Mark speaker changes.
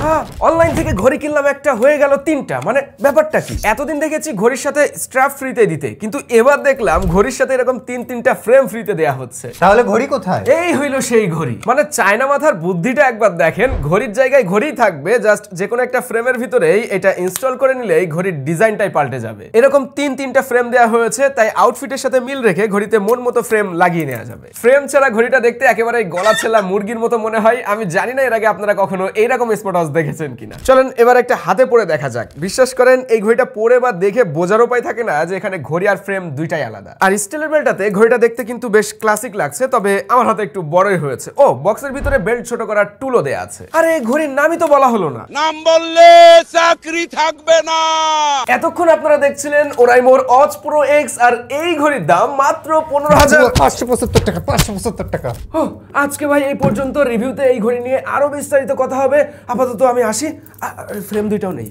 Speaker 1: আহা, অনলাইন থেকে ঘড়ি কিনলাম একটা, হয়ে গেল 3টা। মানে ব্যাপারটা কি? এতদিন দেখেছি ঘড়ির সাথে স্ট্র্যাপ ফ্রিতে দিতে, কিন্তু এবার দেখলাম ঘড়ির সাথে এরকম 3-3টা ফ্রেম ফ্রিতে দেয়া হচ্ছে।
Speaker 2: তাহলে ঘড়ি কোথায়?
Speaker 1: এই হইল সেই ঘড়ি। মানে চায়না মাথার বুদ্ধিটা একবার দেখেন। ঘড়ির জায়গায় ঘড়ি থাকবে, জাস্ট যে কোনো একটা ফ্রেমের ভিতরেই এটা ইনস্টল করে নিলেই ঘড়ির ডিজাইনটাই পাল্টে যাবে। এরকম 3-3টা ফ্রেম দেওয়া হয়েছে, তাই আউটফিটের সাথে মিল রেখে ঘড়িতে মন মতো ফ্রেম লাগিয়ে নেওয়া যাবে। ফ্রেম ছাড়া ঘড়িটা দেখতে একেবারে গলা ছেলা মুরগির মতো মনে হয়। আমি জানি না এর আগে আপনারা কখনো এইরকম স্পট ওয়াচ দেখেছেন কিনা। চলেন এবার একটা হাতে পরে দেখা যাক। বিশ্বাস করেন এই ঘড়িটা পরে বা দেখে বোঝার উপায় থাকে না যে এখানে ঘড়ি আর ফ্রেম দুইটাই আলাদা। আর স্টিলের বেল্টটাতে ঘড়িটা দেখতে কিন্তু বেশ ক্লাসিক লাগছে, তবে আমার হাতে একটু বড়ই হয়েছে। ও, বক্সের ভিতরে বেল্ট ছোট করার টুলও দেয়া আছে। আরে ঘড়ির নামই তো বলা হলো না।
Speaker 3: নাম বললে চাকরি থাকবে না।
Speaker 1: এতক্ষণ আপনারা দেখছিলেন ওরাইমোর অজ প্রো এক্স, আর এই ঘড়ির দাম মাত্র 15,575
Speaker 2: টাকা। 575 টাকা।
Speaker 1: আজকে ভাই এই পর্যন্ত। রিভিউতে এই ঘড়ি নিয়ে আরো বিস্তারিত কথা হবে। আপাতত আমি আসি। ফ্রেম দুইটাও নেই।